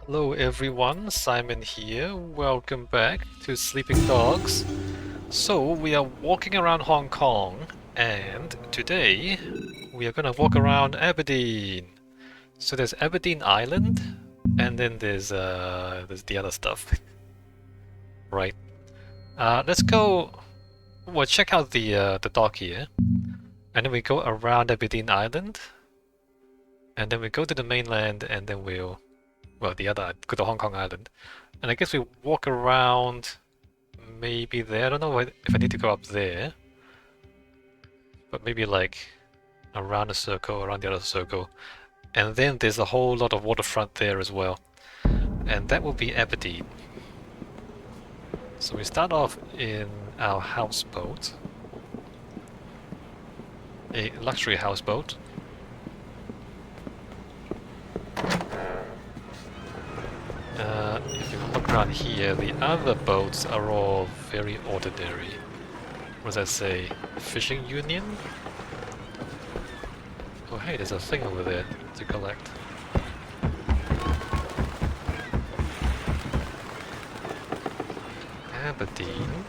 Hello everyone, Simon here. Welcome back to Sleeping Dogs. So we are walking around Hong Kong, and today we are gonna walk around Aberdeen. So there's Aberdeen Island, and then there's the other stuff, right? Let's go. Well, check out the dock here, and then we go around Aberdeen Island, and then we go to the mainland, and then well, go to Hong Kong Island, and I guess we walk around. Maybe there. I don't know if I need to go up there, but maybe like around a circle, around the other circle, and then there's a whole lot of waterfront there as well, and that will be Aberdeen. So we start off in our houseboat, a luxury houseboat. If you look around here, the other boats are all very ordinary. What does that say? Fishing Union? Oh hey, there's a thing over there to collect. Aberdeen?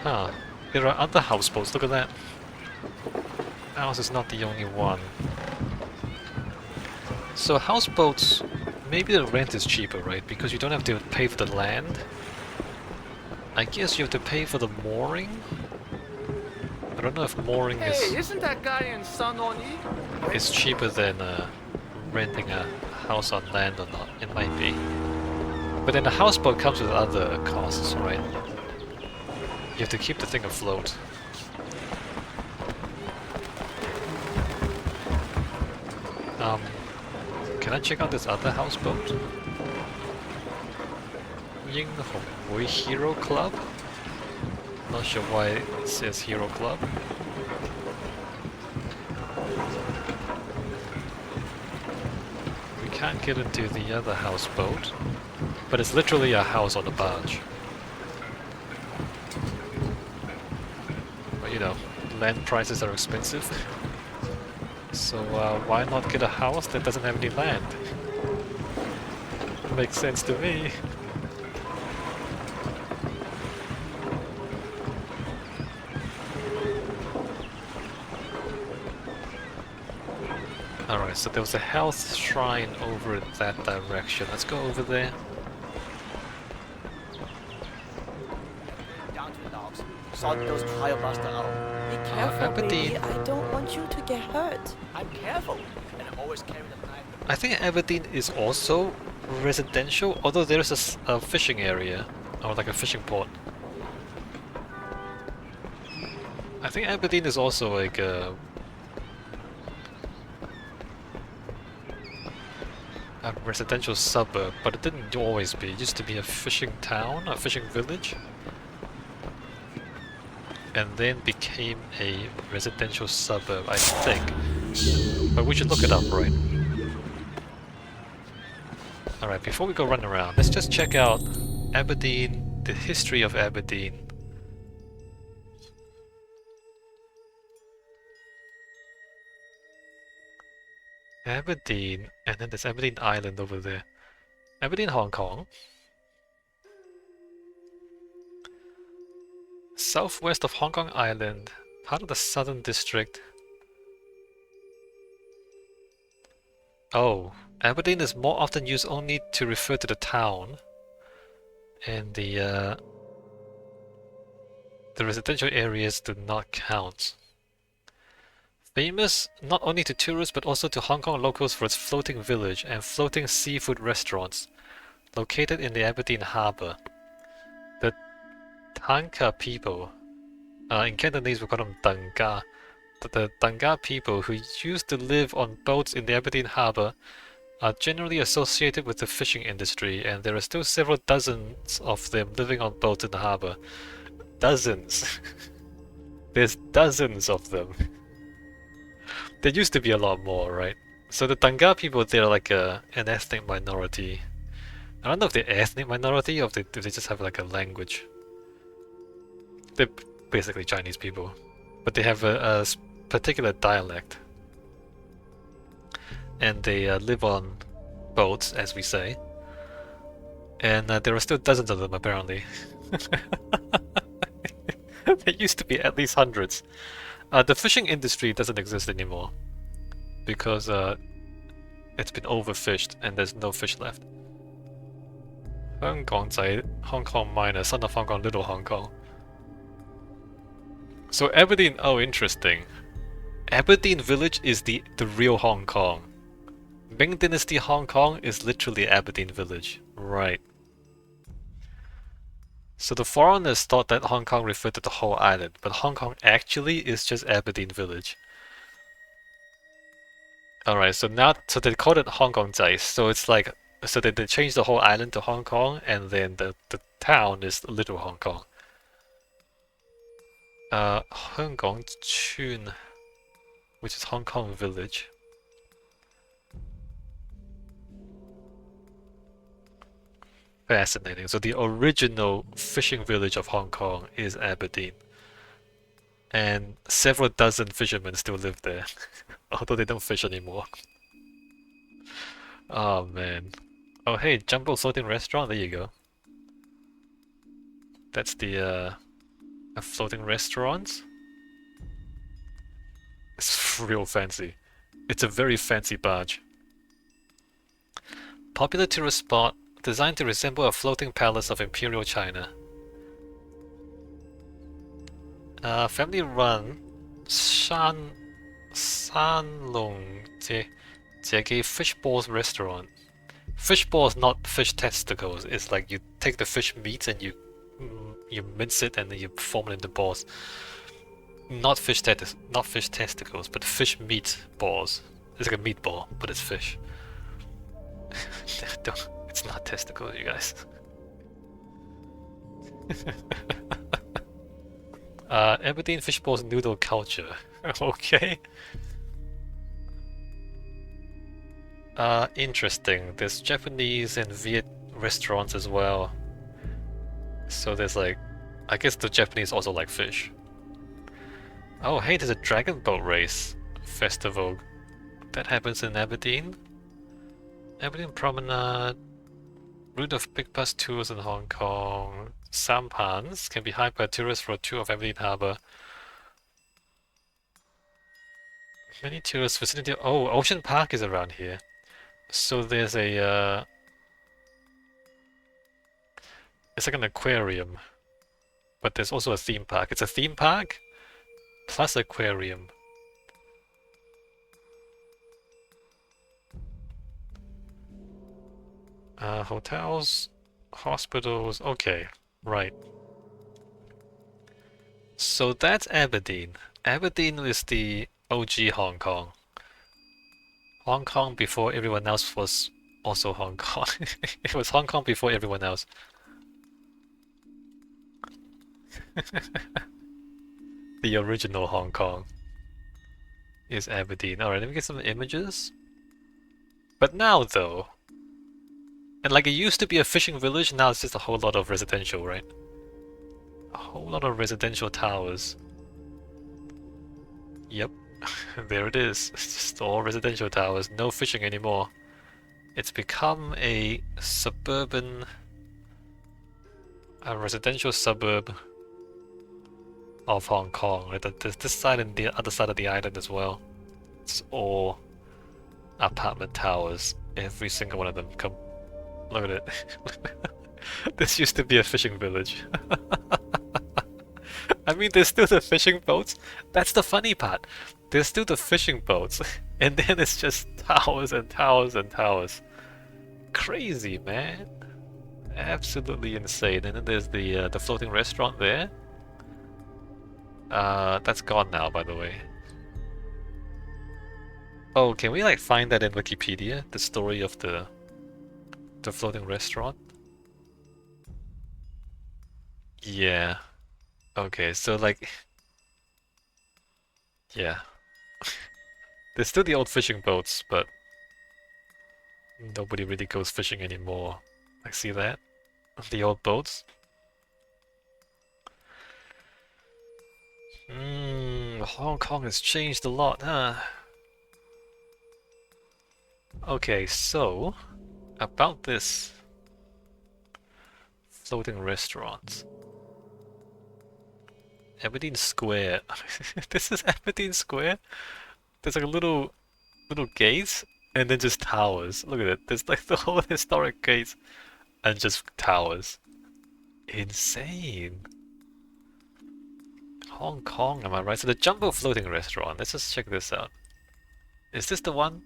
Huh. There are other houseboats, look at that. Ours is not the only one. So houseboats, maybe the rent is cheaper, right? Because you don't have to pay for the land. I guess you have to pay for the mooring? I don't know if mooring Isn't that guy in Sun On is cheaper than renting a house on land or not. It might be. But then the houseboat comes with other costs, right? You have to keep the thing afloat. Can I check out this other houseboat? Ying Hong Wei Hero Club? Not sure why it says Hero Club. We can't get into the other houseboat, but it's literally a house on a barge. But you know, land prices are expensive. So why not get a house that doesn't have any land? Makes sense to me. Alright, so there was a health shrine over in that direction. Let's go over there. Down to the docks. Sort those tire buster out. Be careful, Aberdeen. baby. I don't want you to get hurt. I'm careful, and I'm always carrying a knife. I think Aberdeen is also residential, although there is a fishing area, or like a fishing port. I think Aberdeen is also like a residential suburb, but it didn't always be. It used to be a fishing town, a fishing village, and then became a residential suburb, I think. But we should look it up, right? Alright, before we go run around, let's just check out Aberdeen, the history of Aberdeen. Aberdeen, and then there's Aberdeen Island over there. Aberdeen, Hong Kong. Southwest of Hong Kong Island, part of the Southern District. Oh, Aberdeen is more often used only to refer to the town, and the residential areas do not count. Famous not only to tourists but also to Hong Kong locals for its floating village and floating seafood restaurants located in the Aberdeen Harbour. The Tanka people, in Cantonese we call them Tanka, the Tanka people who used to live on boats in the Aberdeen Harbour are generally associated with the fishing industry, and there are still several dozens of them living on boats in the harbour. Dozens! There's dozens of them. There used to be a lot more, right? So the Tanka people, they're like an ethnic minority. I don't know if they're ethnic minority or if they just have like a language. They're basically Chinese people, but they have a particular dialect. And they live on boats, as we say. And there are still dozens of them, apparently. There used to be at least hundreds. The fishing industry doesn't exist anymore because it's been overfished and there's no fish left. Hong Kong miner, son of Hong Kong, little Hong Kong. So Aberdeen, oh interesting. Aberdeen Village is the real Hong Kong. Ming Dynasty Hong Kong is literally Aberdeen Village. Right. So the foreigners thought that Hong Kong referred to the whole island, but Hong Kong actually is just Aberdeen Village. Alright, so they called it Hong Kong Zai, so it's like, so they changed the whole island to Hong Kong, and then the town is Little Hong Kong. Hong Kong Chun, which is Hong Kong Village. Fascinating. So the original fishing village of Hong Kong is Aberdeen. And several dozen fishermen still live there, although they don't fish anymore. Oh man. Oh hey, Jumbo Floating Restaurant, there you go. That's the a floating restaurant. It's real fancy. It's a very fancy barge. Popular tourist spot designed to resemble a floating palace of Imperial China. Family run Shan Sanlong Jiege Fish Balls Restaurant. Fish balls, not fish testicles. It's like you take the fish meat and you mince it and then you form it into balls. Not fish testicles, but fish meat balls. It's like a meatball, but it's fish. It's not testicles, you guys. Aberdeen fishballs noodle culture. Okay. Interesting. There's Japanese and Viet restaurants as well. So there's like, I guess the Japanese also like fish. Oh hey, there's a dragon boat race festival. That happens in Aberdeen. Aberdeen Promenade. Route of Big Bus tours in Hong Kong. Sampans can be hired by tourists for a tour of Aberdeen Harbour. Many tourists vicinity. Oh, Ocean Park is around here. So there's a it's like an aquarium, but there's also a theme park. It's a theme park plus aquarium. Hotels, hospitals. Okay, right. So that's Aberdeen. Aberdeen is the OG Hong Kong. Hong Kong before everyone else was also Hong Kong. It was Hong Kong before everyone else. The original Hong Kong is Aberdeen. Alright, let me get some images. But now though, and like it used to be a fishing village, now it's just a whole lot of residential, right? A whole lot of residential towers. Yep, there it is. It's just all residential towers, no fishing anymore. It's become a suburban, a residential suburb of Hong Kong. Right? There's this side and the other side of the island as well. It's all apartment towers. Every single one of them. Come, look at it. This used to be a fishing village. I mean, there's still the fishing boats. That's the funny part. There's still the fishing boats, and then it's just towers and towers and towers. Crazy, man. Absolutely insane. And then there's the floating restaurant there. That's gone now, by the way. Oh, can we like find that in Wikipedia? The story of the floating restaurant? Yeah. Okay, so like, yeah. There's still the old fishing boats, but nobody really goes fishing anymore. Like, see that? The old boats? Hong Kong has changed a lot, huh? Okay, so about this floating restaurant. Aberdeen Square. This is Aberdeen Square? There's like a little gates and then just towers. Look at it. There's like the whole historic gates and just towers. Insane. Hong Kong, am I right? So the Jumbo Floating Restaurant. Let's just check this out. Is this the one?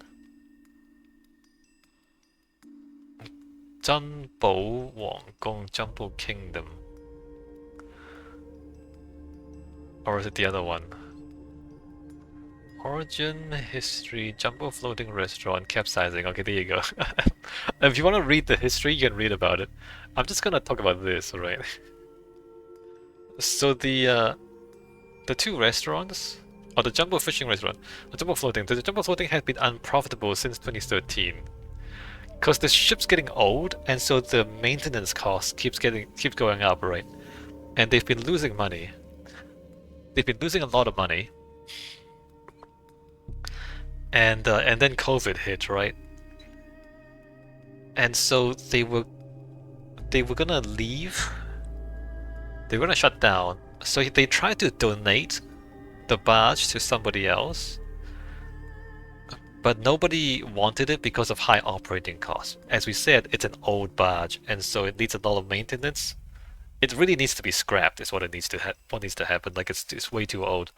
Jumbo Wanggong Jumbo Kingdom. Or is it the other one? Origin, history, Jumbo Floating Restaurant, capsizing. Okay, there you go. If you want to read the history, you can read about it. I'm just gonna talk about this, alright? So the two restaurants, or the Jumbo Fishing Restaurant, the Jumbo Floating has been unprofitable since 2013. Because the ship's getting old, and so the maintenance cost keeps going up, right? And they've been losing money. They've been losing a lot of money. And then COVID hit, right? And so they were gonna leave. They were gonna shut down. So they tried to donate the barge to somebody else, but nobody wanted it because of high operating costs. As we said, it's an old barge, and so it needs a lot of maintenance. It really needs to be scrapped. Is what needs to happen. Like it's way too old.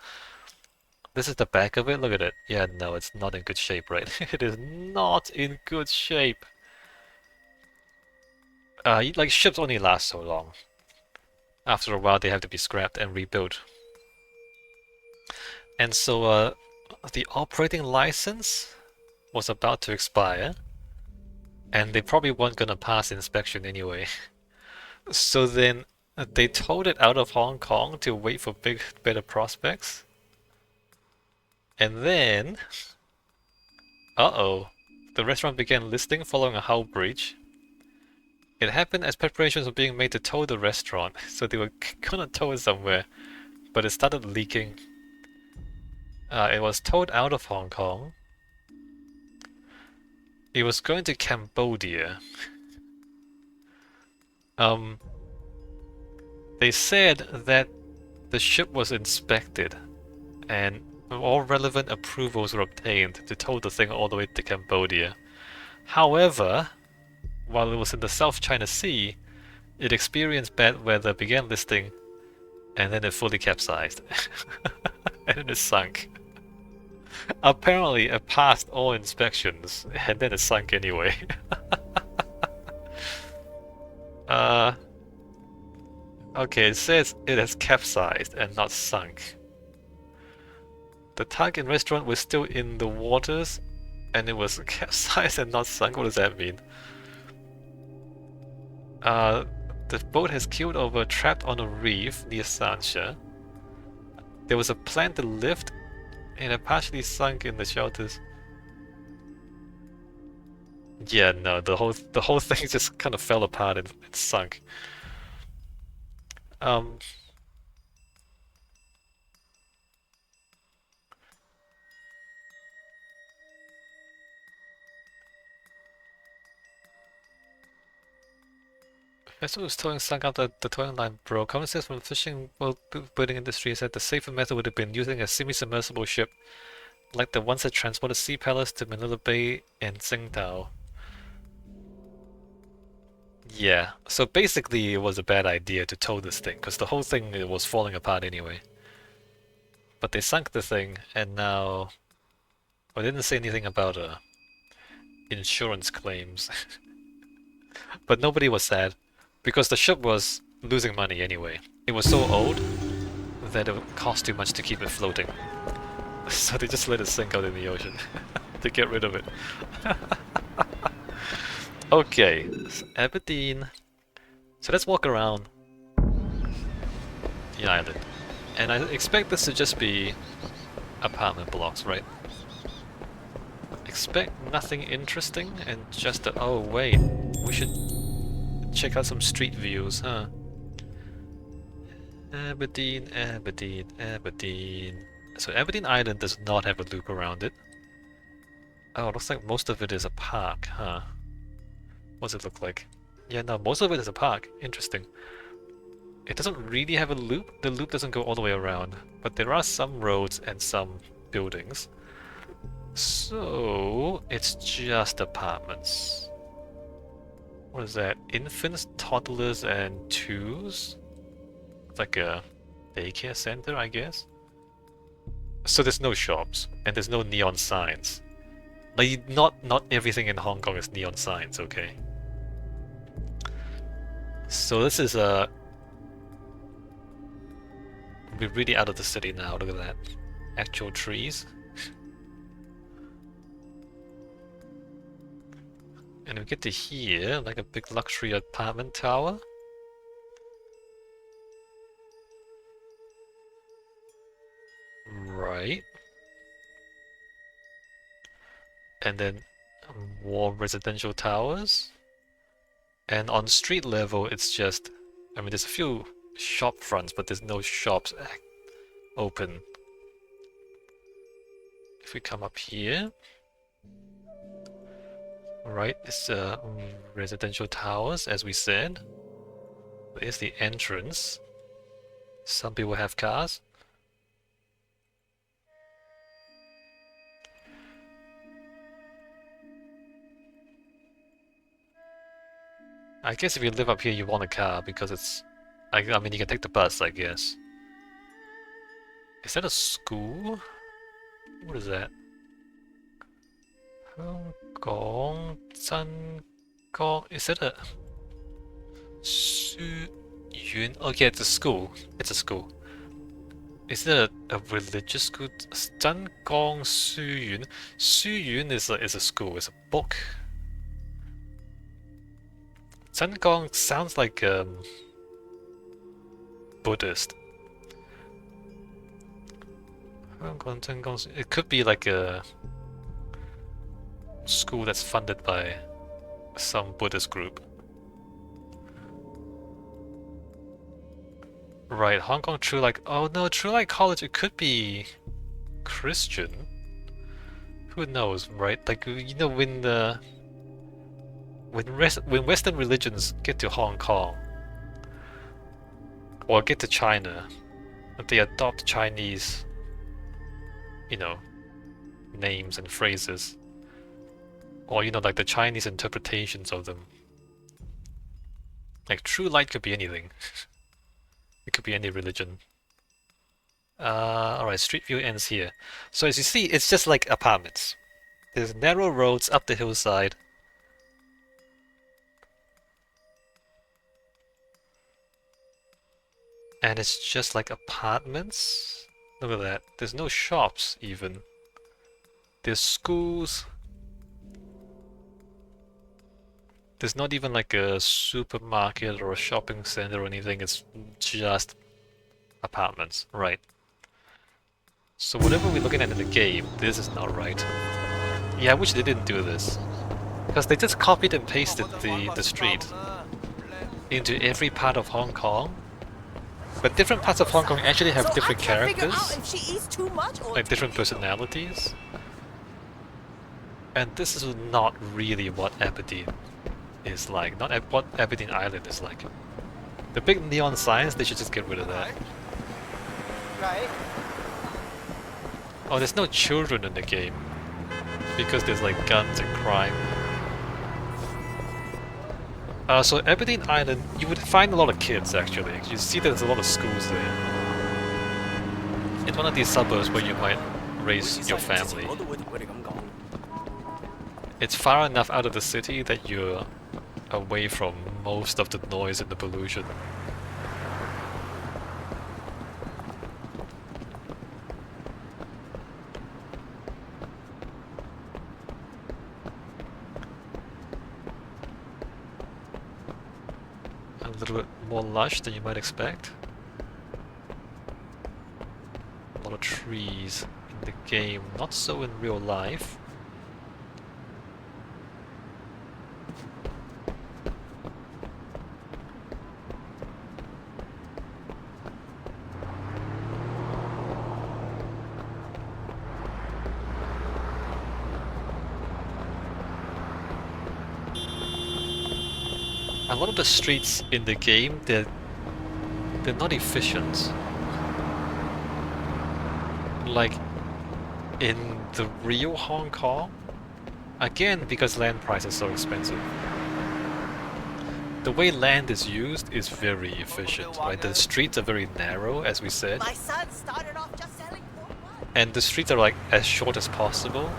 This is the back of it. Look at it. Yeah, no, it's not in good shape, right? It is not in good shape. Like ships only last so long. After a while, they have to be scrapped and rebuilt. And so, the operating license was about to expire, and they probably weren't gonna pass inspection anyway. So then, they towed it out of Hong Kong to wait for better prospects. And then, the restaurant began listing following a hull breach. It happened as preparations were being made to tow the restaurant, so they were gonna tow it somewhere, but it started leaking. It was towed out of Hong Kong. It was going to Cambodia. They said that the ship was inspected, and all relevant approvals were obtained to tow the thing all the way to Cambodia. However, while it was in the South China Sea, it experienced bad weather, began listing, and then it fully capsized. And then it sunk. Apparently, it passed all inspections, and then it sunk anyway. Okay, it says it has capsized and not sunk. The Tanka restaurant was still in the waters, and it was capsized and not sunk. What does that mean? The boat has keeled over, trapped on a reef near Sancha. There was a plan to lift, and it partially sunk in the shelters. Yeah, no, the whole thing just kind of fell apart and it sunk. Vessel was towing sunk after the towing line broke. Commentators from the fishing boat building industry said the safer method would have been using a semi-submersible ship, like the ones that transported Sea Palace to Manila Bay and Tsingtao. Yeah, so basically it was a bad idea to tow this thing, because the whole thing was falling apart anyway. But they sunk the thing, and now... Well, they didn't say anything about insurance claims. But nobody was sad, because the ship was losing money anyway. It was so old that it would cost too much to keep it floating. So they just let it sink out in the ocean to get rid of it. Okay, so Aberdeen. So let's walk around the island. And I expect this to just be apartment blocks, right? Expect nothing interesting and just a... Oh wait, we should check out some street views, huh? Aberdeen, Aberdeen, Aberdeen. So Aberdeen Island does not have a loop around it. Oh, it looks like most of it is a park, huh? What's it look like? Yeah, no, most of it is a park. Interesting. It doesn't really have a loop. The loop doesn't go all the way around, but there are some roads and some buildings. So it's just apartments. What is that? Infants, toddlers, and twos? It's like a daycare center, I guess. So there's no shops and there's no neon signs. Like not everything in Hong Kong is neon signs, okay? So this is we're really out of the city now. Look at that, actual trees. And we get to here, like a big luxury apartment tower. Right. And then more residential towers. And on street level, it's just, I mean, there's a few shop fronts, but there's no shops open. If we come up here, right, it's residential towers, as we said. There's the entrance. Some people have cars. I guess if you live up here, you want a car because it's... I mean, you can take the bus, I guess. Is that a school? What is that? Hong Kong, Kong. Is that a... Su Yun? Okay, it's a school. It's a school. Is it a religious school? Kong Su Yun. Su Yun is a school. It's a book. Gong sounds like Buddhist. It could be like a school that's funded by some Buddhist group. Right, Hong Kong True Light. Oh no, True Light College, it could be Christian. Who knows, right? Like, you know, when Western religions get to Hong Kong or get to China, they adopt Chinese, you know, names and phrases, or you know, like the Chinese interpretations of them. Like True Light could be anything. It could be any religion. Alright, street view ends here. So as you see, it's just like apartments. There's narrow roads up the hillside. And it's just like apartments. Look at that. There's no shops even. There's schools. There's not even like a supermarket or a shopping center or anything. It's just apartments, right? So whatever we're looking at in the game, this is not right. Yeah, I wish they didn't do this. Because they just copied and pasted the street into every part of Hong Kong. But different parts of Hong Kong actually have different characters, like different personalities. And this is not really what Aberdeen is like, not what Aberdeen Island is like. The big neon signs, they should just get rid of that. Right. Oh, there's no children in the game, because there's like guns and crime. So Aberdeen Island, you would find a lot of kids actually. You see there's a lot of schools there. It's one of these suburbs where you might raise your family. It's far enough out of the city that you're away from most of the noise and the pollution. A little bit more lush than you might expect. A lot of trees in the game, not so in real life. a lot of the streets in the game, they're not efficient. Like in the real Hong Kong, again because land price is so expensive. The way land is used is very efficient, right? The streets are very narrow, as we said. My son started off just selling pork butt. And the streets are like as short as possible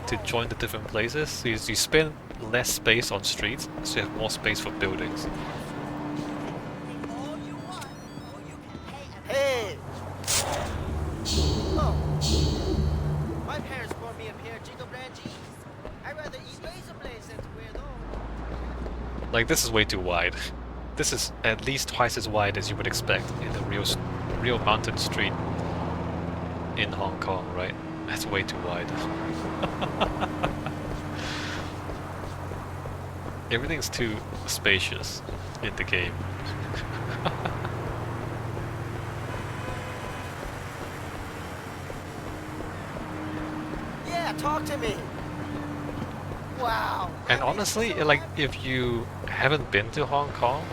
to join the different places. So you spend less space on streets, so you have more space for buildings. All you want, or you can pay. Hey! Oh. My parents bought me a pair of Jingle Brand jeans. I'd rather eat razor blades than to wear those. Like, this is way too wide. This is at least twice as wide as you would expect in a real mountain street in Hong Kong, right? That's way too wide. Everything's too spacious in the game. Yeah, talk to me. Wow. And honestly, like, if you haven't been to Hong Kong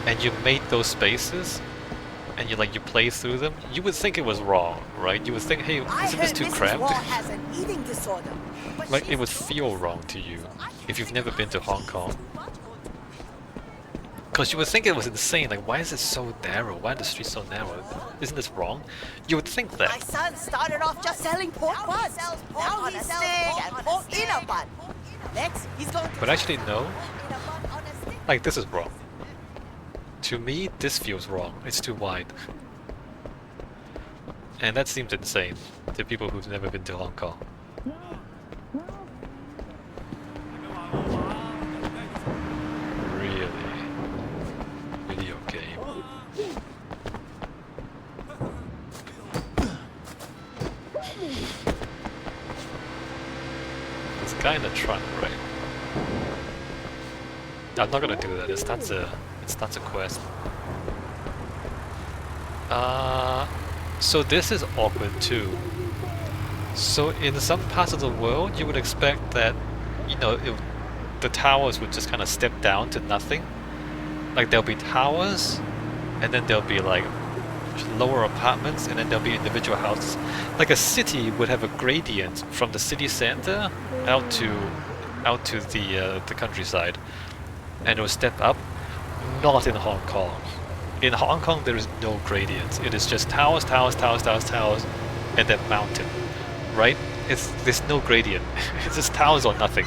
and you made those spaces and you play through them, you would think it was wrong, right? You would think, hey, isn't this too cramped? has an eating disorder. Like, it would feel wrong to you if you've never been to Hong Kong. Because you would think it was insane, like, why is it so narrow? Why are the streets so narrow? Isn't this wrong? You would think My that. son started off just selling pork buns. Now he sells pork and pork in a bun. Next, he's going to But actually, no. pork in a bun on a stick. Like, this is wrong. To me, this feels wrong. It's too wide. And that seems insane to people who've never been to Hong Kong. Really? Video game. This guy in the truck, right? I'm not gonna do that. It starts a quest. So this is awkward too. So in some parts of the world, you would expect that, you know, the towers would just kind of step down to nothing. Like there'll be towers, and then there'll be like lower apartments, and then there'll be individual houses. Like a city would have a gradient from the city center out to the countryside, and it will step up. Not in Hong Kong. In Hong Kong, there is no gradient. It is just towers, towers, towers, towers, towers, and then mountain, right? There's no gradient. It's just towers or nothing.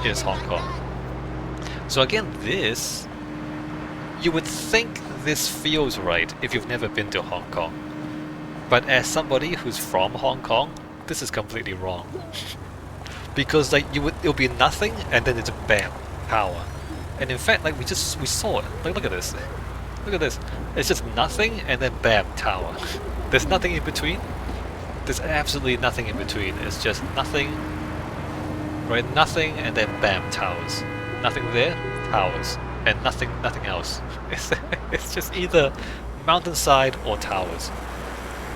Is Hong Kong. So again, this, you would think this feels right if you've never been to Hong Kong. But as somebody who's from Hong Kong, this is completely wrong. Because like it'll be nothing and then it's a bam, tower. And in fact, like we saw it. Like look at this. Look at this. It's just nothing and then bam, tower. There's nothing in between. There's absolutely nothing in between. It's just nothing. Right, nothing and then bam, towers. Nothing there, towers. And nothing else. It's just either mountainside or towers.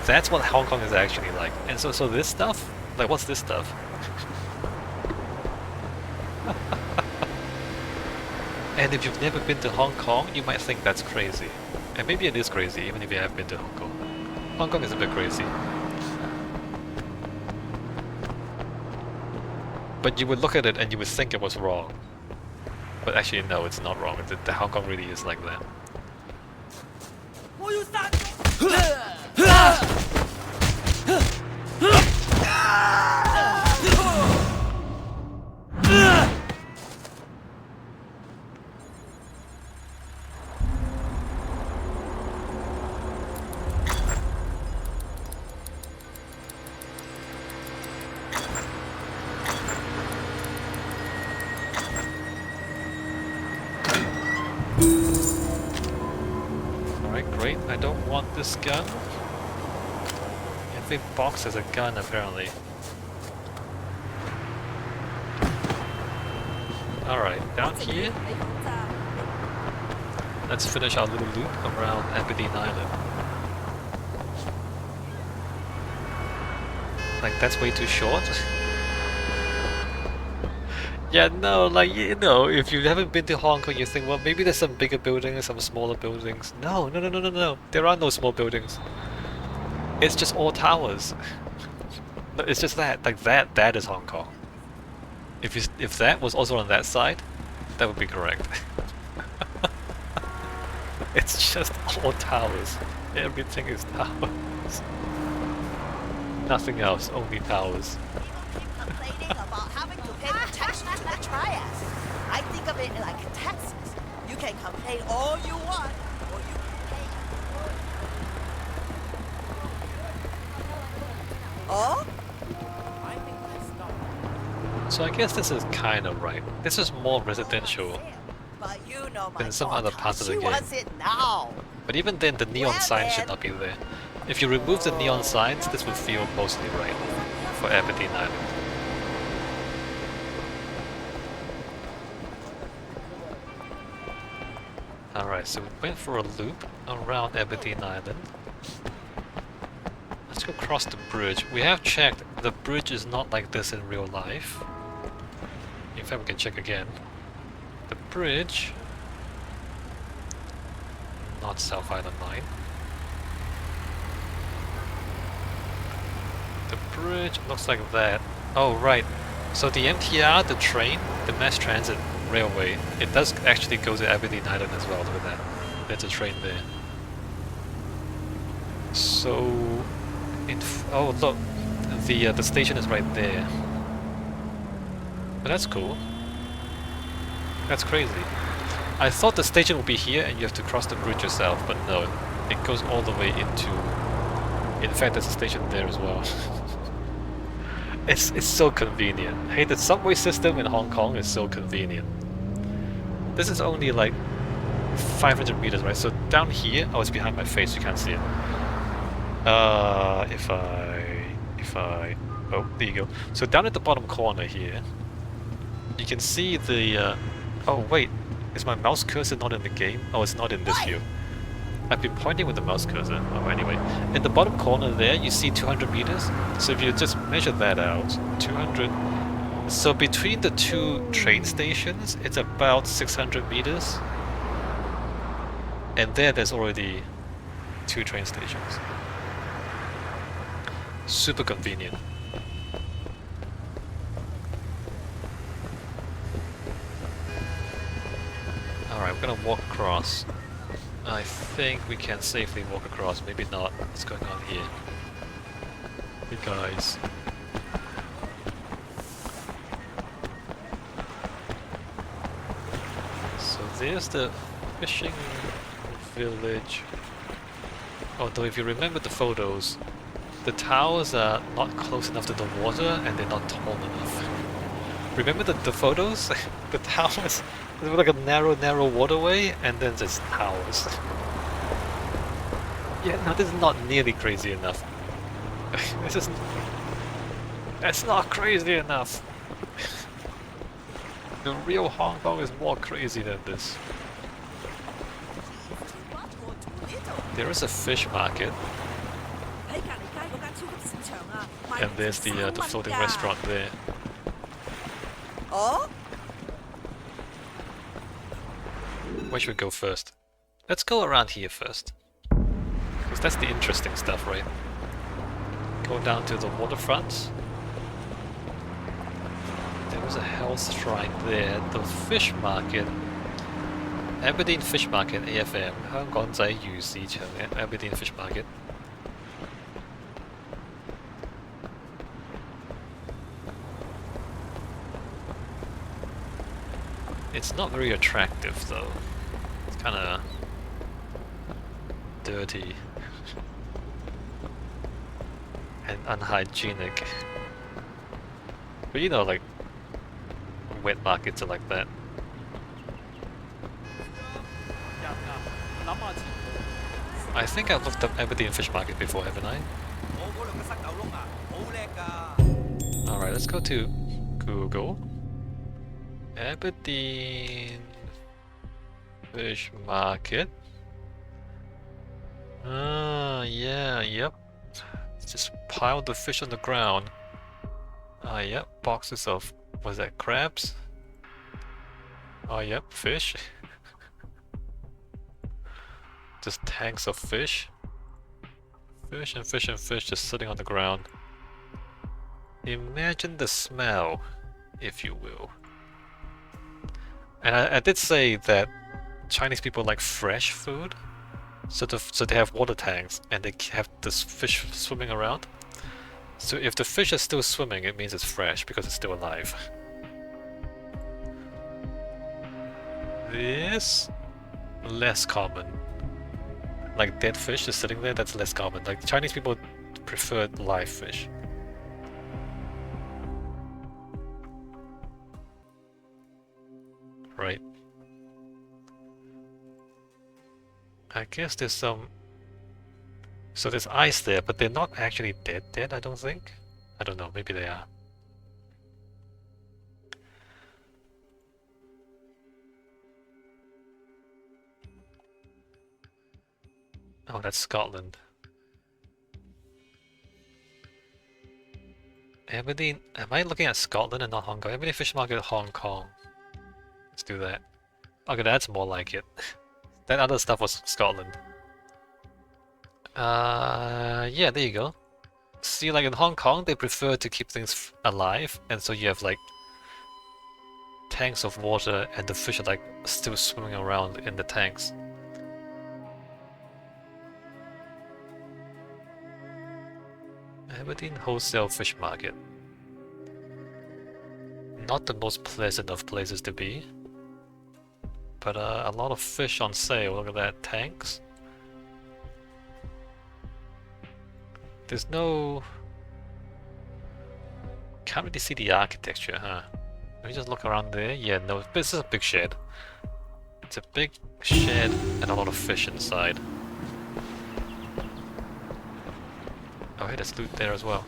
That's what Hong Kong is actually like. And so this stuff, like what's this stuff? And if you've never been to Hong Kong, you might think that's crazy. And maybe it is crazy, even if you have been to Hong Kong. Hong Kong is a bit crazy. But you would look at it and you would think it was wrong. But actually, no, it's not wrong. The Hong Kong really is like that. Alright, great. I don't want this gun. Every box has a gun, apparently. Alright, down here. Let's finish our little loop around Aberdeen Island. Like, that's way too short. Yeah, no, like, you know, if you haven't been to Hong Kong, you think, well, maybe there's some bigger buildings, some smaller buildings. No, no, no, no, no, no. There are no small buildings. It's just all towers. No, it's just that, like that is Hong Kong. If that was also on that side, that would be correct. It's just all towers. Everything is towers. Nothing else, only towers. People keep complaining about having to pay protection to the triads. I think of it like taxes. You can complain all you want, or you can pay. Oh? I think that's not. So I guess this is kind of right. This is more residential. But you know my Than some daughter, other parts of the she game. wants it now. But even then, the neon Well, sign should then. not be there. If you remove the neon signs, this would feel mostly right for Aberdeen Island. Alright, so we went for a loop around Aberdeen Island. Let's go across the bridge. We have checked, the bridge is not like this in real life. In fact, we can check again. The bridge... not South Island Line. The bridge looks like that. Oh, right. So the MTR, the train, the mass transit railway, it does actually go to Aberdeen Island as well. Look at that. There's a train there. So, oh look, the station is right there. But that's cool. That's crazy. I thought the station would be here and you have to cross the bridge yourself, but no, it goes all the way into... In fact, there's a station there as well. It's so convenient. Hey, the subway system in Hong Kong is so convenient. This is only like 500 meters, right? So down here, oh, it's behind my face, you can't see it. If I... Oh, there you go. So down at the bottom corner here, you can see the... Oh, wait. Is my mouse cursor not in the game? Oh, it's not in this view. I've been pointing with the mouse cursor. Oh, anyway. In the bottom corner there, you see 200 meters. So if you just measure that out, 200... So between the two train stations, it's about 600 meters. And there's already 2 train stations. Super convenient. Alright, we're gonna walk across. I think we can safely walk across, maybe not. What's going on here? Hey guys. So there's the fishing village. Although if you remember the photos, the towers are not close enough to the water and they're not tall enough. Remember the photos? The towers, there's like a narrow waterway and then there's towers. Yeah, no, this is not nearly crazy enough. This is... That's not crazy enough. The real Hong Kong is more crazy than this. There is a fish market. And there's the floating restaurant there. Oh? Where should we go first? Let's go around here first. Because that's the interesting stuff, right? Go down to the waterfront. There was a health shrine there. The fish market. Aberdeen Fish Market, AFM. 香港仔魚市場嘅 Aberdeen Fish Market. It's not very attractive though. It's kinda dirty and unhygienic. But you know, like, wet markets are like that. I think I've looked up Aberdeen Fish Market before, haven't I? Alright, let's go to Google. Aberdeen Fish Market. Yeah, yep. Just pile the fish on the ground. Yep, boxes of, what's that, crabs? Oh, yep, fish. Just tanks of fish. Fish and fish and fish just sitting on the ground. Imagine the smell, if you will. And I did say that Chinese people like fresh food, so they have water tanks and they have this fish swimming around. So if the fish is still swimming, it means it's fresh because it's still alive. This less common. Like dead fish is sitting there, that's less common. Like Chinese people prefer live fish. Right. I guess there's some... So there's ice there, but they're not actually dead, I don't think. I don't know, maybe they are. Oh, that's Scotland. Aberdeen... Am I looking at Scotland and not Hong Kong? Aberdeen Fish Market, Hong Kong. Let's do that. Okay, that's more like it. That other stuff was Scotland. Yeah, there you go. See, like in Hong Kong, they prefer to keep things alive, and so you have like tanks of water, and the fish are like still swimming around in the tanks. Aberdeen Wholesale Fish Market. Not the most pleasant of places to be. But a lot of fish on sale, look at that, tanks. There's no... Can't really see the architecture, huh? Let me just look around there. Yeah, no, this is a big shed. It's a big shed and a lot of fish inside. Oh, hey, there's loot there as well.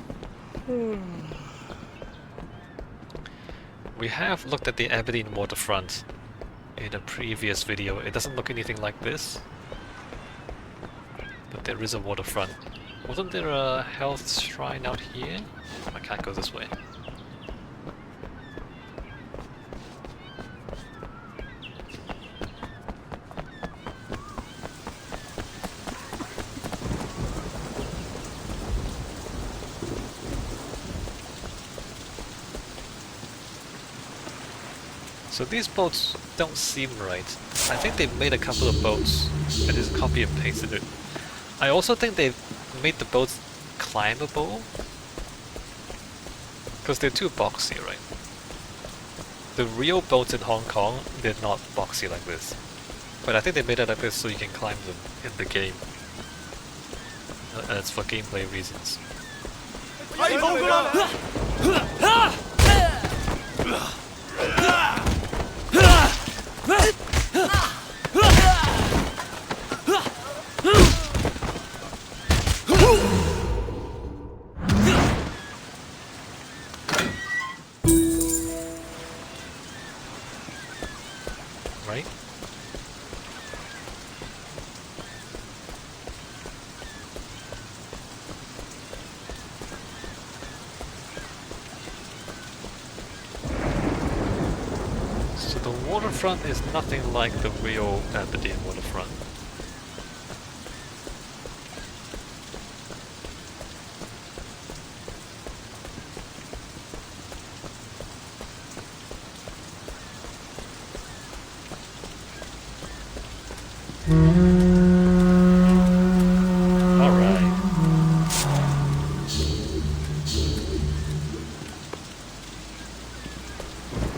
We have looked at the Aberdeen waterfront in a previous video. It doesn't look anything like this, but there is a waterfront. Wasn't there a health shrine out here? I can't go this way. So these boats don't seem right. I think they've made a couple of boats and just copy and pasted it. I also think they've made the boats climbable, because they're too boxy, right? The real boats in Hong Kong, they're not boxy like this. But I think they made it like this so you can climb them in the game. And it's for gameplay reasons. Right? So the waterfront is nothing like the real Aberdeen waterfront.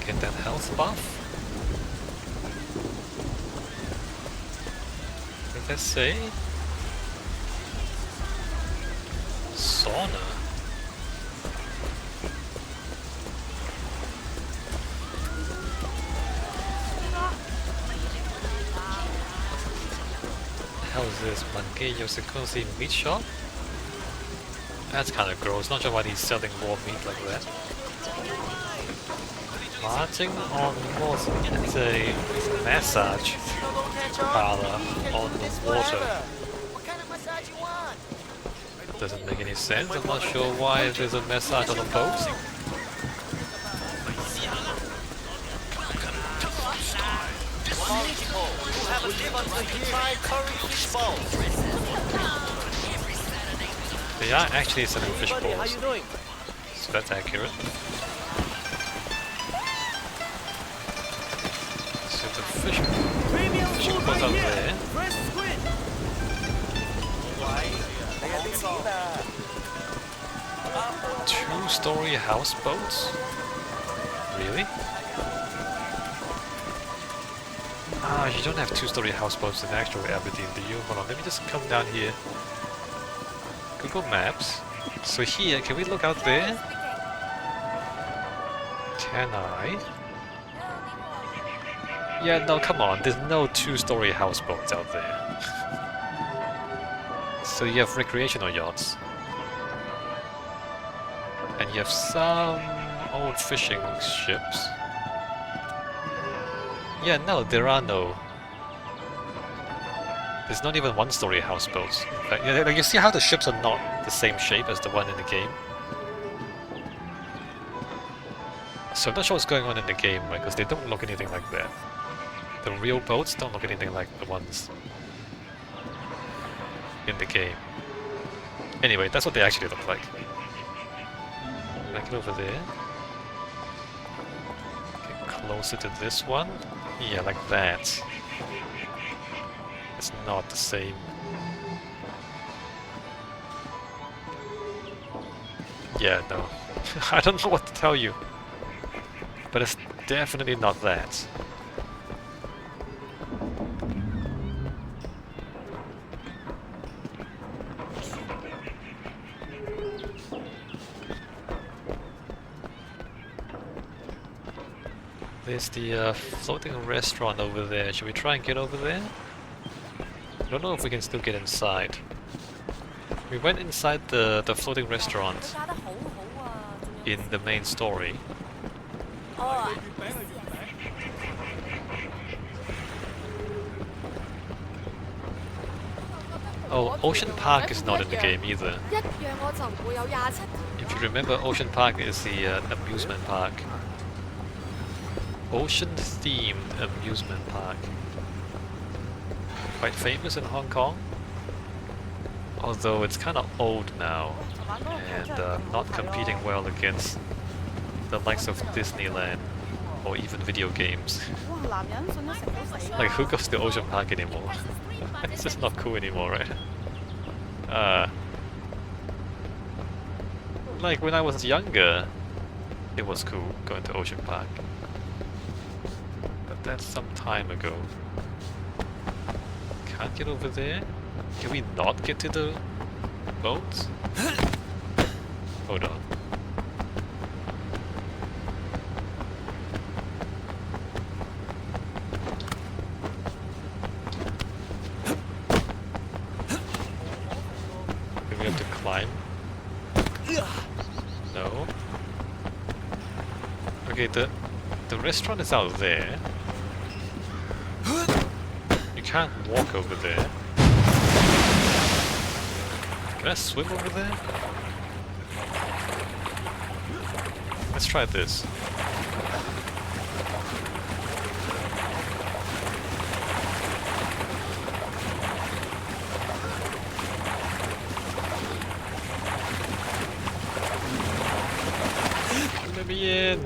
Get that health buff. What does that say? Sauna? What the hell is this? Mangeyo Sekunsi meat shop? That's kind of gross. Not sure why he's selling raw meat like that. Marching on water. It's a massage parlor on the water. What kind of massage you want? Doesn't make any sense. I'm not sure why there's a massage on a boat. Hong people who haven't given us to try curry fish balls. They are actually selling fish Buddy, how balls, you doing? so that's accurate. So the fish Premium fishing food balls right out here. there. Fresh squid. Two-story houseboats? Really? Ah, you don't have two-story houseboats in actual Aberdeen, do you? Hold on, let me just come down here. Google Maps. So here, can we look out there? Can I? Yeah, no, come on. There's no two-story houseboats out there. So you have recreational yachts. And you have some old fishing ships. Yeah, no, there are no. There's not even one-story houseboats. In fact, yeah, like you see how the ships are not the same shape as the one in the game. So I'm not sure what's going on in the game, right? Because they don't look anything like that. The real boats don't look anything like the ones in the game. Anyway, that's what they actually look like. Can I get over there? Get closer to this one? Yeah, like that. It's not the same. Yeah, no. I don't know what to tell you. But it's definitely not that. There's the floating restaurant over there. Should we try and get over there? I don't know if we can still get inside. We went inside the floating restaurant in the main story. Oh, Ocean Park is not in the game either. If you remember, Ocean Park is the amusement park. Ocean-themed amusement park. Quite famous in Hong Kong. Although it's kind of old now. And not competing well against the likes of Disneyland or even video games. Like, who goes to Ocean Park anymore? It's just not cool anymore, right? Like when I was younger, it was cool going to Ocean Park. But that's some time ago. Can't get over there? Can we not get to the boats? Hold on. Do we have to climb? No. Okay, the restaurant is out there. You can't walk over there. Can I swim over there? Let's try this. Let me in!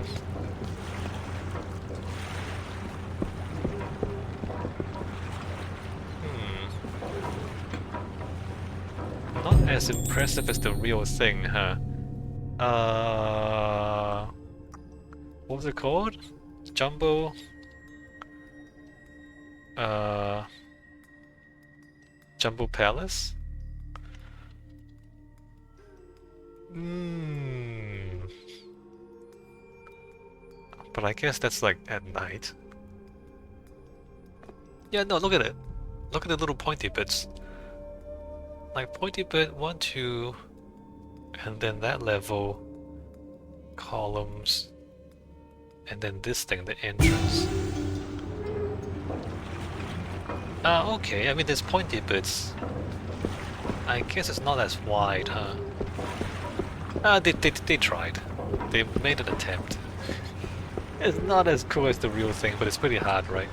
Not as impressive as the real thing, huh? What was it called? Jumbo? Jumbo Palace? But I guess that's like at night. Yeah, no, look at it. Look at the little pointy bits. Like pointy bit 1, 2, and then that level, columns, and then this thing, the entrance. Okay, I mean there's pointy bits. I guess it's not as wide, huh? They tried. They made an attempt. It's not as cool as the real thing, but it's pretty hard, right?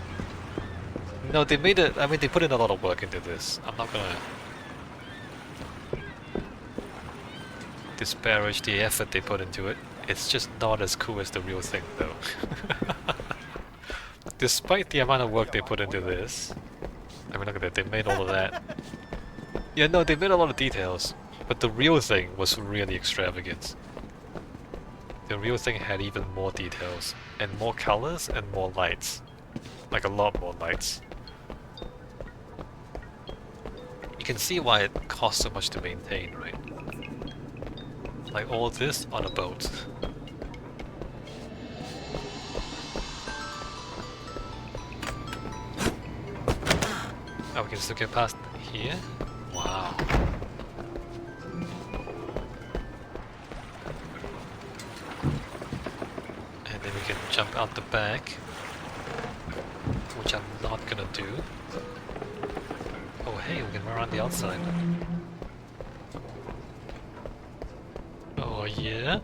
No, they made it. I mean, they put in a lot of work into this. I'm not gonna disparage the effort they put into it. It's just not as cool as the real thing, though. Despite the amount of work they put into this. I mean, look at that. They made all of that. Yeah, no, they made a lot of details. But the real thing was really extravagant. The real thing had even more details. And more colors and more lights. Like a lot more lights. You can see why it costs so much to maintain, right? Like all this on a boat. Oh, we can still get past here? Wow. And then we can jump out the back. Which I'm not gonna do. Oh hey, we can run around the outside. Oh yeah?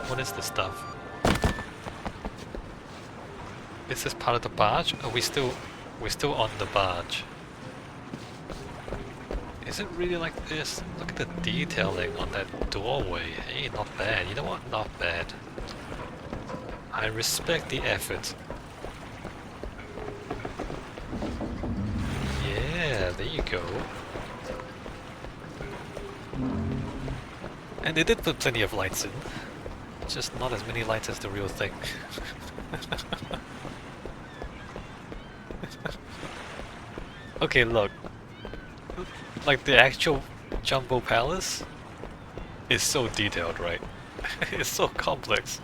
What is this stuff? Is this part of the barge? Are we're still on the barge. Is it really like this? Look at the detailing on that doorway. Hey, not bad. You know what? Not bad. I respect the effort. Yeah, there you go. And they did put plenty of lights in. Just not as many lights as the real thing. Okay, look. Like the actual Jumbo Palace is so detailed, right? It's so complex.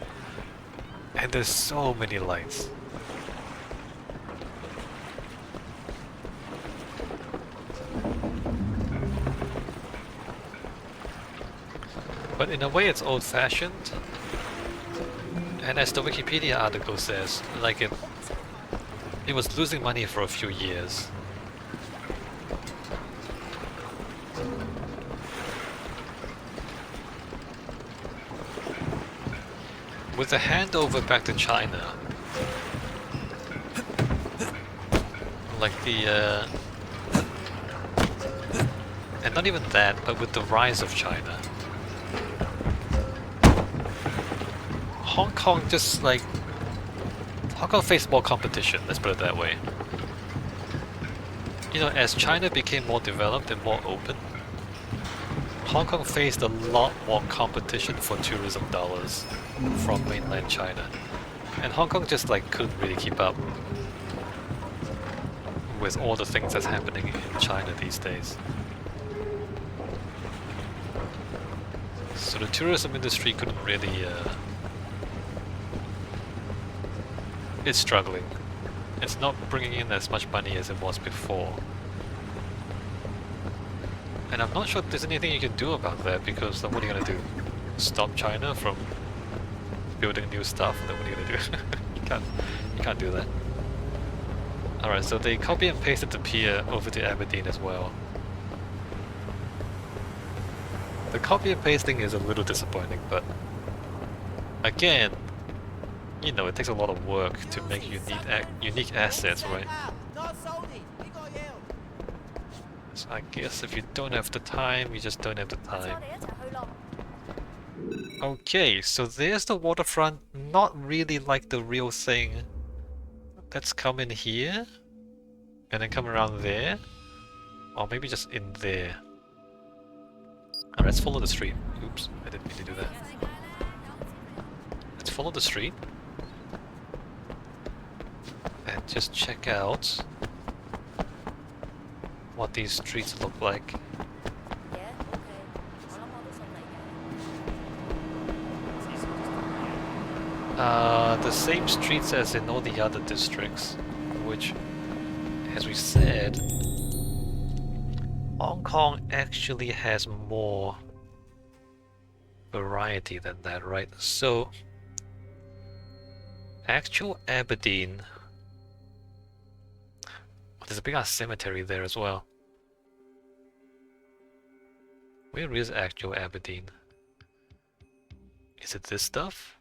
And there's so many lights. But in a way it's old-fashioned. And as the Wikipedia article says, like it was losing money for a few years. With the handover back to China, like the and not even that, but with the rise of China, Hong Kong just like Hong Kong faced more competition, let's put it that way. You know, as China became more developed and more open, Hong Kong faced a lot more competition for tourism dollars from mainland China. And Hong Kong just like couldn't really keep up with all the things that's happening in China these days. So the tourism industry couldn't really it's struggling. It's not bringing in as much money as it was before. And I'm not sure there's anything you can do about that, because then what are you gonna do? Stop China from building new stuff? Then what are you gonna do? you can't do that. Alright, so they copy and pasted the pier over to Aberdeen as well. The copy and pasting is a little disappointing, but again, you know, it takes a lot of work to make unique assets, right? So I guess if you don't have the time, you just don't have the time. Okay, so there's the waterfront, not really like the real thing. Let's come in here, and then come around there, or maybe just in there. Alright, let's follow the street. Oops, I didn't mean to do that. Let's follow the street, and just check out what these streets look like. The same streets as in all the other districts, which, as we said, Hong Kong actually has more variety than that, right? So, actual Aberdeen, there's a big ass cemetery there as well. Where is actual Aberdeen? Is it this stuff?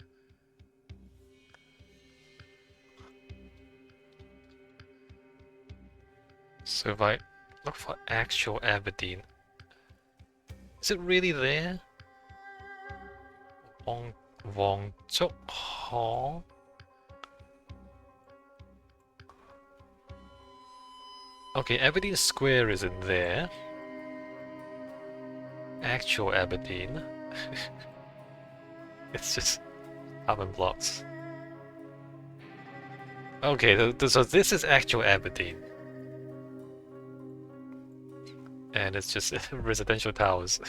So if I look for actual Aberdeen, is it really there? Wong Chuk Hong. Okay, Aberdeen Square is in there. Actual Aberdeen. It's just carbon blocks. Okay, so this is actual Aberdeen. And it's just residential towers.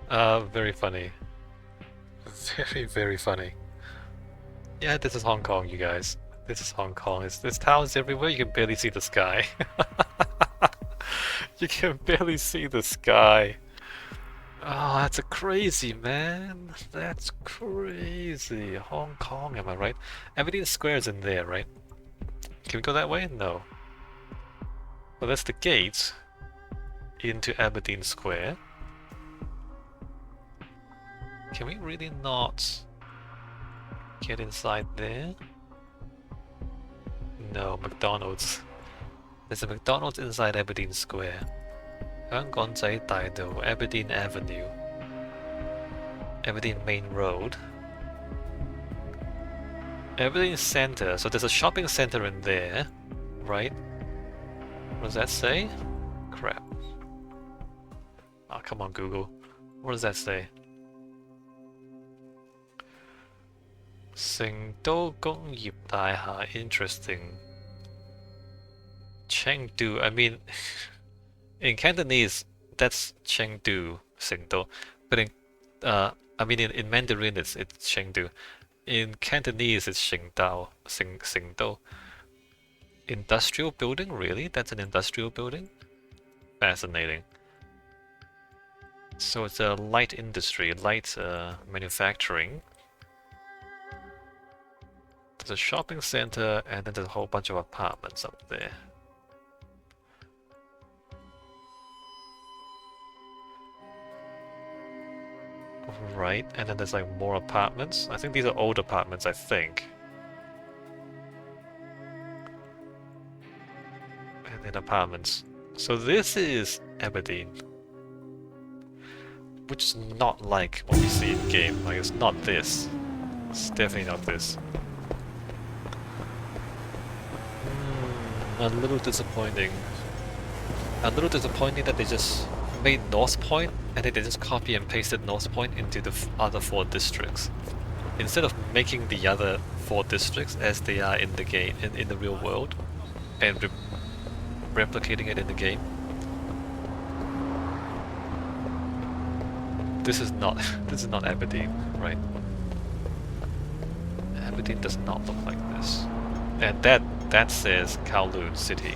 Very funny. Very, very funny. Yeah, this is Hong Kong, you guys. This is Hong Kong. There's towers everywhere, you can barely see the sky. You can barely see the sky. Oh, that's a crazy, man. That's crazy. Hong Kong, am I right? Aberdeen Square is in there, right? Can we go that way? No. Well, that's the gate into Aberdeen Square. Can we really not get inside there? No, McDonald's. There's a McDonald's inside Aberdeen Square. 香港仔大道, Aberdeen Avenue, Aberdeen Main Road, Aberdeen Centre. So there's a shopping centre in there, right? What does that say? Crap. Oh, come on, Google. What does that say? 成都工業大廈, interesting. Chengdu, I mean, in Cantonese, that's Chengdu, 成都. But in, I mean, in Mandarin, it's Chengdu. In Cantonese, it's 成都. Industrial building, really? That's an industrial building? Fascinating. So it's a light industry, light manufacturing. There's a shopping center, and then there's a whole bunch of apartments up there. Right, and then there's like more apartments. I think these are old apartments, I think. And then apartments. So this is Aberdeen. Which is not like what we see in game. Like, it's not this. It's definitely not this. A little disappointing. A little disappointing that they just made North Point and then they just copy and pasted North Point into the other 4 districts. Instead of making the other 4 districts as they are in the game, in the real world, and replicating it in the game. This is not Aberdeen, right? Aberdeen does not look like this. And that says Kowloon City.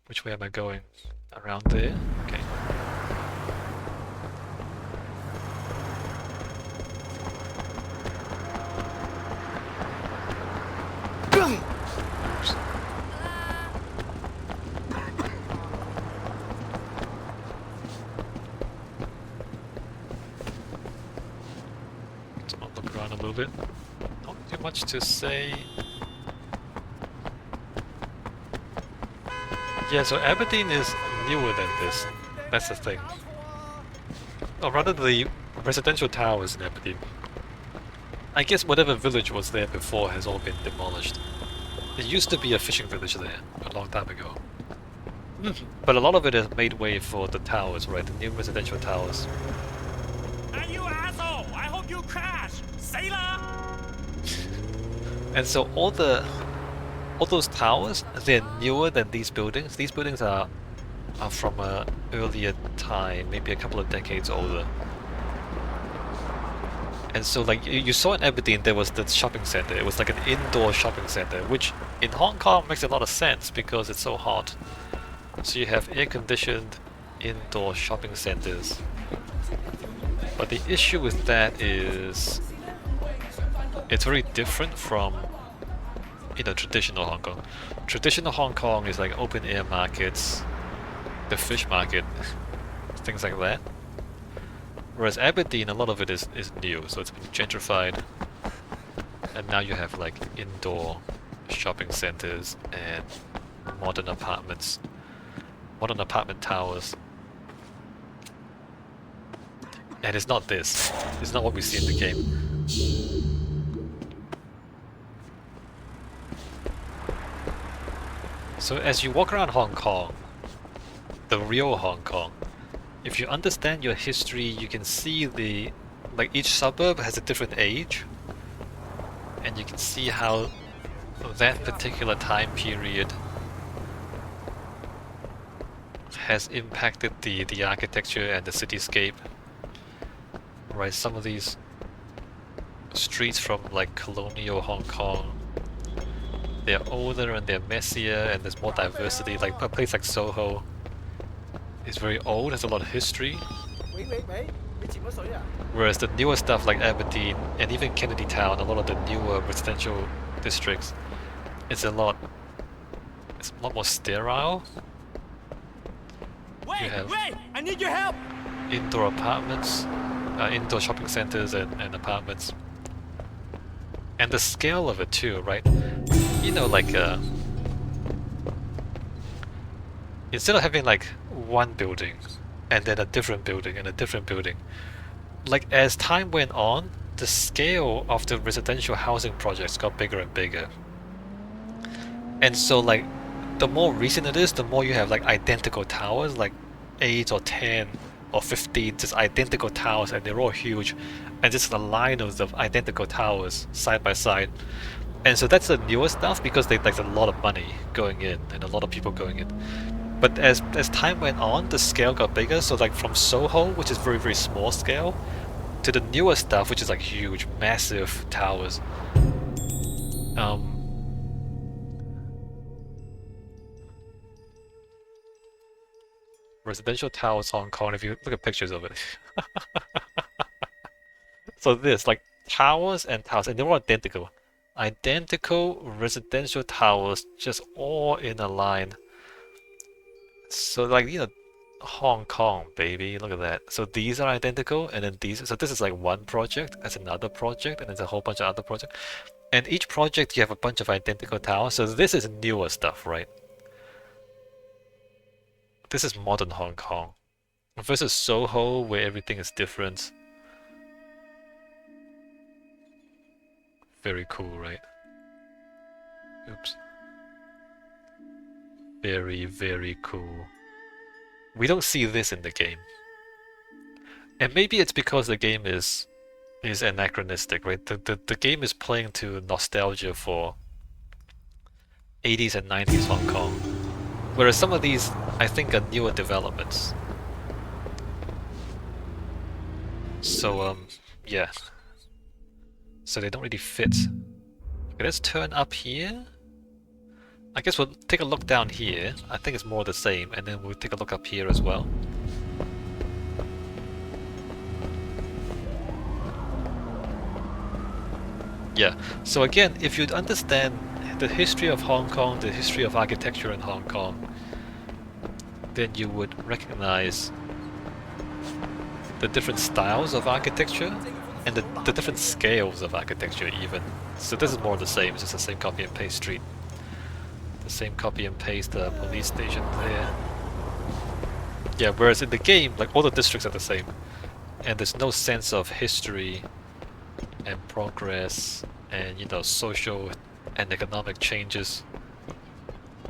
Which way am I going? Around there? Okay. Oops. So I'll look around a little bit. Not too much to say. Yeah, so Aberdeen is newer than this. That's the thing. Or rather, the residential towers in Aberdeen. I guess whatever village was there before has all been demolished. There used to be a fishing village there a long time ago. But a lot of it has made way for the towers, right? The new residential towers. Hey, you asshole! I hope you crash! Say la! And so all those towers, they're newer than these buildings. These buildings are from an earlier time, maybe a couple of decades older. And so like you saw in Aberdeen, there was the shopping center. It was like an indoor shopping center, which in Hong Kong makes a lot of sense because it's so hot. So you have air-conditioned indoor shopping centers. But the issue with that is it's very different from traditional Hong Kong. Traditional Hong Kong is like open air markets, the fish market, things like that. Whereas Aberdeen, a lot of it is new, so it's been gentrified, and now you have like indoor shopping centers and modern apartments, modern apartment towers. And it's not this. It's not what we see in the game. So as you walk around Hong Kong, the real Hong Kong, if you understand your history, you can see like each suburb has a different age, and you can see how that particular time period has impacted the architecture and the cityscape. Right, some of these streets from like colonial Hong Kong, they're older and they're messier and there's more diversity. Like a place like Soho is very old, has a lot of history. Whereas the newer stuff like Aberdeen and even Kennedy Town, a lot of the newer residential districts, it's a lot more sterile. Wait, You have I need your help. indoor apartments, indoor shopping centers and apartments. And the scale of it too, right? You know, like instead of having like one building and then a different building and a different building, like as time went on, the scale of the residential housing projects got bigger and bigger. And so like the more recent it is, the more you have like identical towers, like 8 or 10 or 15 just identical towers, and they're all huge, and just a line of the identical towers side by side. And so that's the newer stuff because there's a lot of money going in and a lot of people going in. But as time went on, the scale got bigger. So like from Soho, which is very, very small scale, to the newer stuff, which is like huge, massive towers. Residential towers Hong Kong, if you look at pictures of it. So this, like towers and towers, and they're all identical. Identical residential towers, just all in a line. So like, Hong Kong, baby, look at that. So these are identical, and then these, so this is like one project, that's another project, and there's a whole bunch of other projects. And each project you have a bunch of identical towers, so this is newer stuff, right? This is modern Hong Kong versus Soho, where everything is different. Very cool, right? Oops. Very, very cool. We don't see this in the game. And maybe it's because the game is anachronistic, right? The game is playing to nostalgia for 80s and 90s Hong Kong. Whereas some of these, I think, are newer developments. So, yeah. So they don't really fit. Okay, let's turn up here. I guess we'll take a look down here. I think it's more the same, and then we'll take a look up here as well. Yeah, so again, if you'd understand the history of Hong Kong, the history of architecture in Hong Kong, then you would recognize the different styles of architecture and the different scales of architecture even. So this is more the same, it's just the same copy and paste street. The same copy and paste police station there. Yeah, whereas in the game, like all the districts are the same. And there's no sense of history and progress and social and economic changes.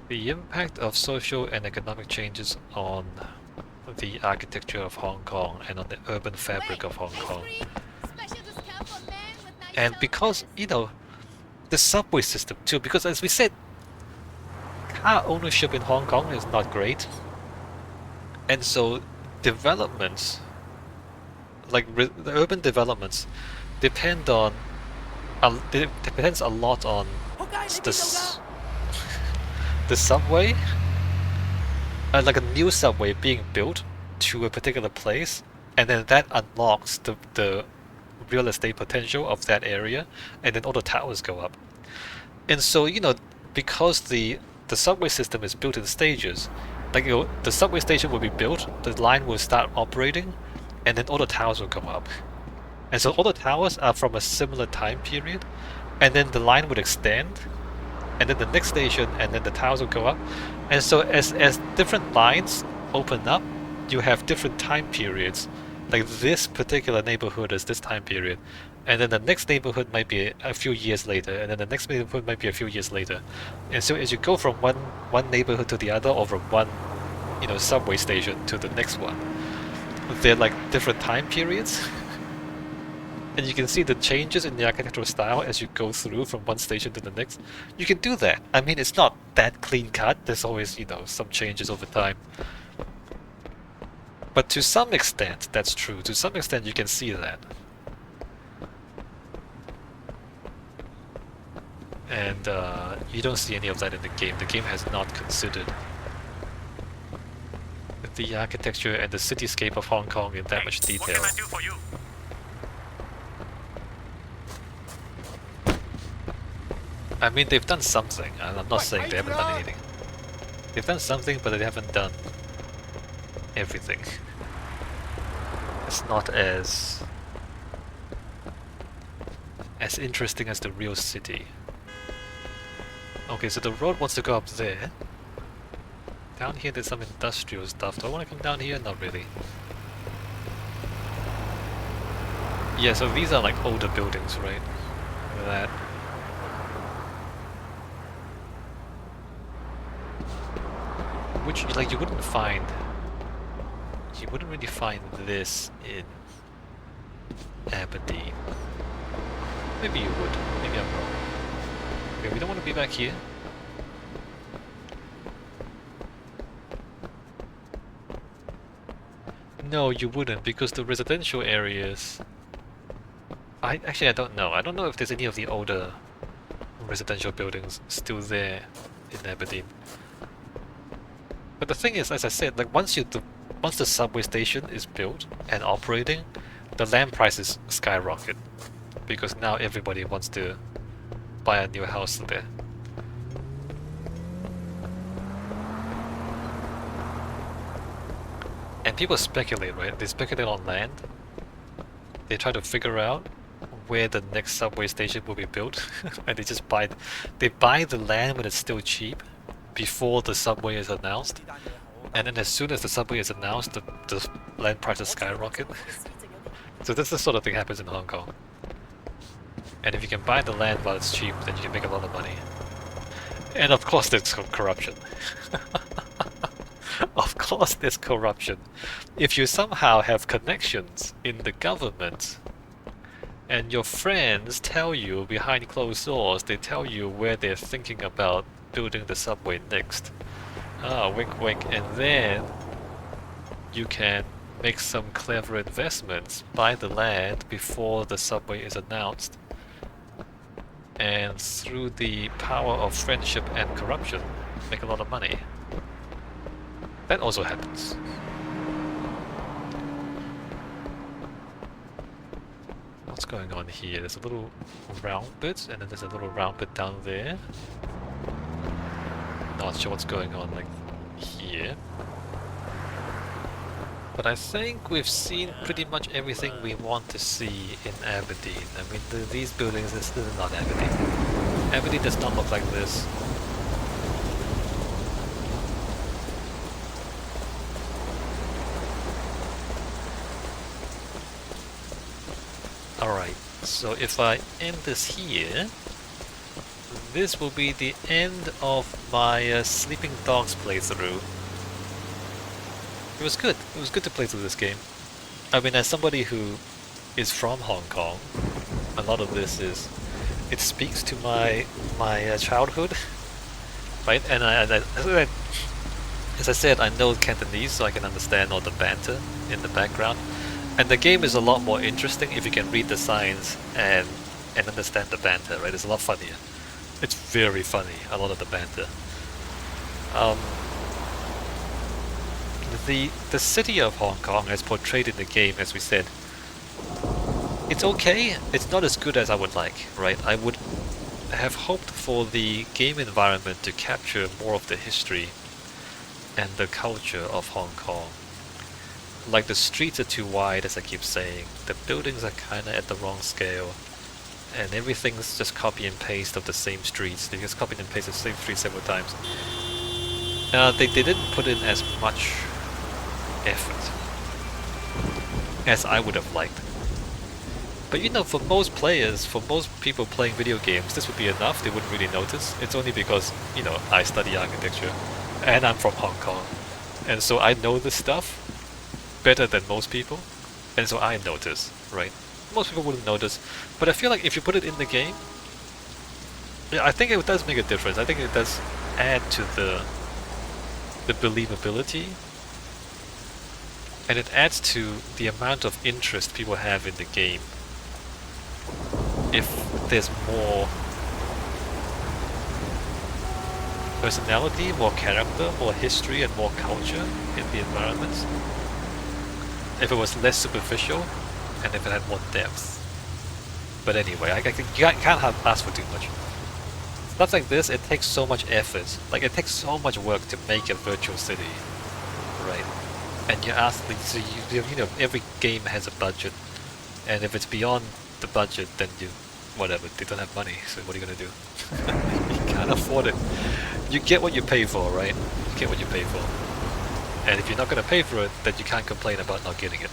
The impact of social and economic changes on the architecture of Hong Kong and on the urban fabric of Hong Kong. And because, the subway system too, because as we said, car ownership in Hong Kong is not great. And so developments, like the urban developments, depends a lot on the subway, like a new subway being built to a particular place, and then that unlocks the real estate potential of that area, and then all the towers go up. And so, you know, because the subway system is built in stages, like, you know, the subway station will be built, the line will start operating, and then all the towers will come up. And so all the towers are from a similar time period, and then the line would extend, and then the next station, and then the towers will go up. And so as different lines open up, you have different time periods. Like this particular neighborhood is this time period, and then the next neighborhood might be a few years later, and then the next neighborhood might be a few years later. And so as you go from one neighborhood to the other, or from one, you know, subway station to the next one, they're like different time periods. And you can see the changes in the architectural style as you go through from one station to the next. You can do that. I mean, it's not that clean cut. There's always, you know, some changes over time. But to some extent, that's true. To some extent, you can see that. And you don't see any of that in the game. The game has not considered the architecture and the cityscape of Hong Kong in that much What detail. can I do for you? I mean, they've done something, and I'm not saying they haven't done anything. They've done something, but they haven't done everything. It's not as interesting as the real city. Okay, so the road wants to go up there. Down here there's some industrial stuff. Do I want to come down here? Not really. Yeah, so these are like older buildings, right? Look at that. Which, like, you wouldn't really find this in Aberdeen. Maybe you would. Maybe I'm wrong. Okay, we don't want to be back here. No, you wouldn't, because the residential areas... I don't know. I don't know if there's any of the older residential buildings still there in Aberdeen. But the thing is, as I said, like once the subway station is built and operating, the land prices skyrocket because now everybody wants to buy a new house there. And people speculate, right? They speculate on land. They try to figure out where the next subway station will be built, and they buy the land when it's still cheap, before the subway is announced, and then as soon as the subway is announced, the land prices skyrocket. So this is the sort of thing happens in Hong Kong. And if you can buy the land while it's cheap, then you can make a lot of money. And of course there's corruption. Of course there's corruption. If you somehow have connections in the government, and your friends tell you behind closed doors, they tell you where they're thinking about building the subway next. Ah, wink wink, and then you can make some clever investments, buy the land before the subway is announced, and through the power of friendship and corruption, make a lot of money. That also happens. What's going on here? There's a little round bit, and then there's a little round bit down there. Not sure what's going on like here. But I think we've seen pretty much everything we want to see in Aberdeen. I mean, these buildings, this is not Aberdeen. Aberdeen does not look like this. Alright, so if I end this here, this will be the end of my Sleeping Dogs playthrough. It was good. It was good to play through this game. I mean, as somebody who is from Hong Kong, a lot of this it speaks to my childhood, right? And as I said, I know Cantonese, so I can understand all the banter in the background. And the game is a lot more interesting if you can read the signs and understand the banter, right? It's a lot funnier. It's very funny, a lot of the banter. The city of Hong Kong, as portrayed in the game, as we said, it's okay. It's not as good as I would like, right? I would have hoped for the game environment to capture more of the history and the culture of Hong Kong. Like, the streets are too wide, as I keep saying, the buildings are kinda at the wrong scale, and everything's just copy and paste of the same streets. They just copied and pasted the same streets several times. They didn't put in as much effort as I would have liked. But you know, for most players, for most people playing video games, this would be enough. They wouldn't really notice. It's only because, you know, I study architecture and I'm from Hong Kong, and so I know this stuff better than most people, and so I notice, right? Most people wouldn't notice, but I feel like if you put it in the game, yeah, I think it does make a difference. I think it does add to the believability, and it adds to the amount of interest people have in the game. If there's more personality, more character, more history, and more culture in the environments. If it was less superficial, and if it had more depth. But anyway, I think you can't ask for too much. Stuff like this, it takes so much effort. Like, it takes so much work to make a virtual city, right? And you ask, so you know, every game has a budget, and if it's beyond the budget, then whatever, they don't have money, so what are you gonna do? You can't afford it. You get what you pay for, right? You get what you pay for. And if you're not gonna pay for it, then you can't complain about not getting it.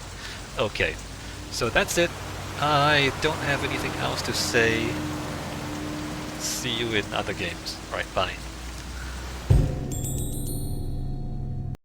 Okay, so that's it. I don't have anything else to say. See you in other games. Alright, bye.